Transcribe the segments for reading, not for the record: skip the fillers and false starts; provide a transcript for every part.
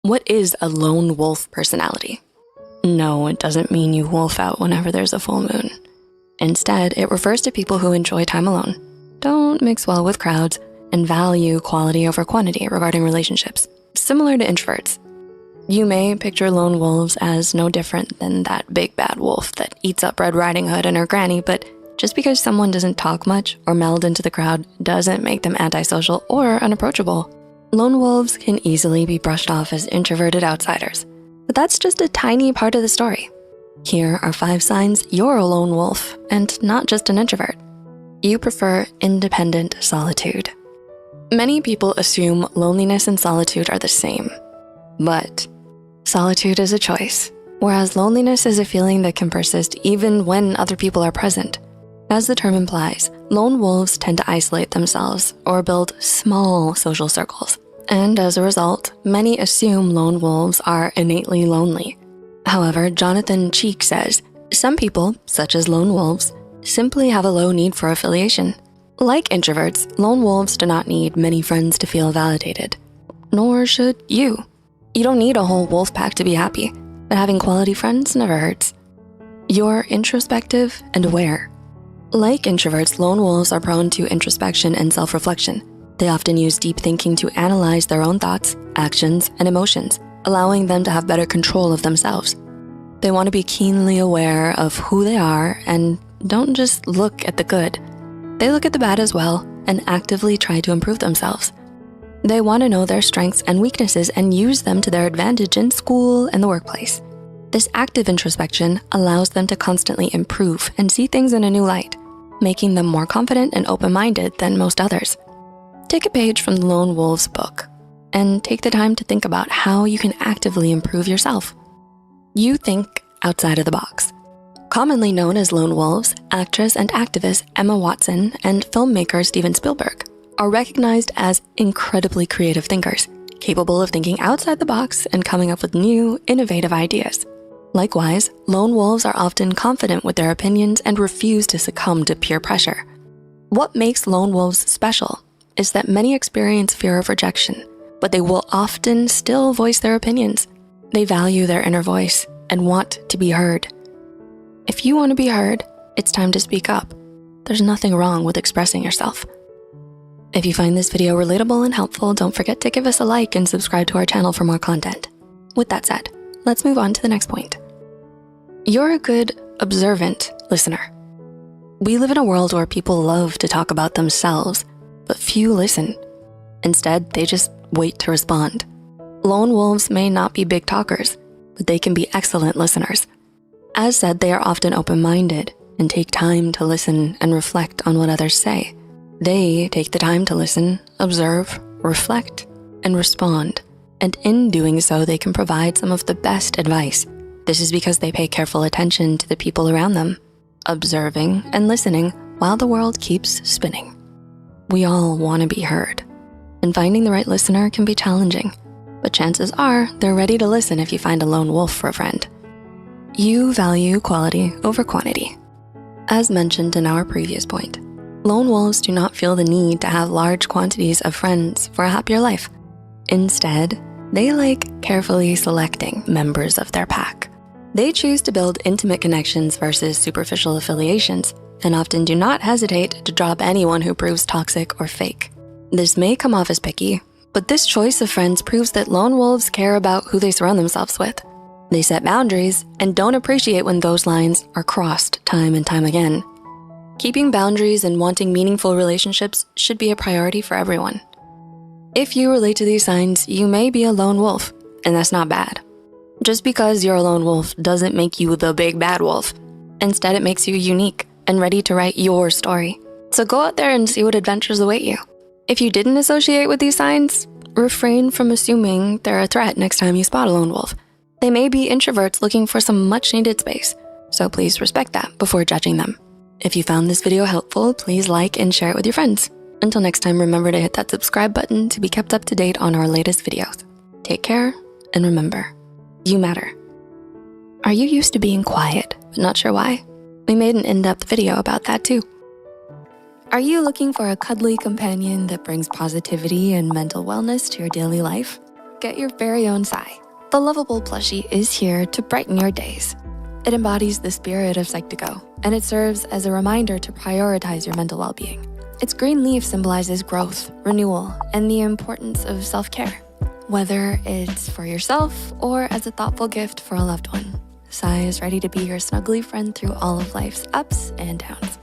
What is a lone wolf personality? No, it doesn't mean you wolf out whenever there's a full moon. Instead, it refers to people who enjoy time alone, don't mix well with crowds, and value quality over quantity regarding relationships, similar to introverts. You may picture lone wolves as no different than that big bad wolf that eats up Red Riding Hood and her granny, but just because someone doesn't talk much or meld into the crowd doesn't make them antisocial or unapproachable. Lone wolves can easily be brushed off as introverted outsiders, but that's just a tiny part of the story. Here are 5 signs you're a lone wolf and not just an introvert. You prefer independent solitude. Many people assume loneliness and solitude are the same, but solitude is a choice, whereas loneliness is a feeling that can persist even when other people are present. As the term implies, lone wolves tend to isolate themselves or build small social circles. And as a result, many assume lone wolves are innately lonely. However, Jonathan Cheek says, some people, such as lone wolves, simply have a low need for affiliation. Like introverts, lone wolves do not need many friends to feel validated, nor should you. You don't need a whole wolf pack to be happy, but having quality friends never hurts. You're introspective and aware. Like introverts, lone wolves are prone to introspection and self-reflection. They often use deep thinking to analyze their own thoughts, actions, and emotions, allowing them to have better control of themselves. They want to be keenly aware of who they are and don't just look at the good. They look at the bad as well and actively try to improve themselves. They want to know their strengths and weaknesses and use them to their advantage in school and the workplace. This active introspection allows them to constantly improve and see things in a new light, making them more confident and open-minded than most others. Take a page from the Lone Wolf's book and take the time to think about how you can actively improve yourself. You think outside of the box. Commonly known as lone wolves, actress and activist Emma Watson and filmmaker Steven Spielberg are recognized as incredibly creative thinkers, capable of thinking outside the box and coming up with new, innovative ideas. Likewise, lone wolves are often confident with their opinions and refuse to succumb to peer pressure. What makes lone wolves special is that many experience fear of rejection, but they will often still voice their opinions. They value their inner voice and want to be heard. If you want to be heard, it's time to speak up. There's nothing wrong with expressing yourself. If you find this video relatable and helpful, don't forget to give us a like and subscribe to our channel for more content. With that said, let's move on to the next point. You're a good, observant listener. We live in a world where people love to talk about themselves, but few listen. Instead, they just wait to respond. Lone wolves may not be big talkers, but they can be excellent listeners. As said, they are often open-minded and take time to listen and reflect on what others say. They take the time to listen, observe, reflect, and respond. And in doing so, they can provide some of the best advice. This is because they pay careful attention to the people around them, observing and listening while the world keeps spinning. We all want to be heard, and finding the right listener can be challenging, but chances are they're ready to listen if you find a lone wolf for a friend. You value quality over quantity. As mentioned in our previous point, lone wolves do not feel the need to have large quantities of friends for a happier life. Instead, they like carefully selecting members of their pack. They choose to build intimate connections versus superficial affiliations, and often do not hesitate to drop anyone who proves toxic or fake. This may come off as picky, but this choice of friends proves that lone wolves care about who they surround themselves with. They set boundaries and don't appreciate when those lines are crossed time and time again. Keeping boundaries and wanting meaningful relationships should be a priority for everyone. If you relate to these signs, you may be a lone wolf, and that's not bad. Just because you're a lone wolf doesn't make you the big bad wolf. Instead, it makes you unique and ready to write your story. So go out there and see what adventures await you. If you didn't associate with these signs, refrain from assuming they're a threat next time you spot a lone wolf. They may be introverts looking for some much needed space, so please respect that before judging them. If you found this video helpful, please like and share it with your friends. Until next time, remember to hit that subscribe button to be kept up to date on our latest videos. Take care, and remember, you matter. Are you used to being quiet, but not sure why? We made an in-depth video about that too. Are you looking for a cuddly companion that brings positivity and mental wellness to your daily life? Get your very own Sai. The lovable plushie is here to brighten your days. It embodies the spirit of Psych2Go, and it serves as a reminder to prioritize your mental well-being. Its green leaf symbolizes growth, renewal, and the importance of self-care. Whether it's for yourself or as a thoughtful gift for a loved one, Sai is ready to be your snuggly friend through all of life's ups and downs.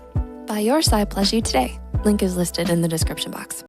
Buy your Sai plushie today. Link is listed in the description box.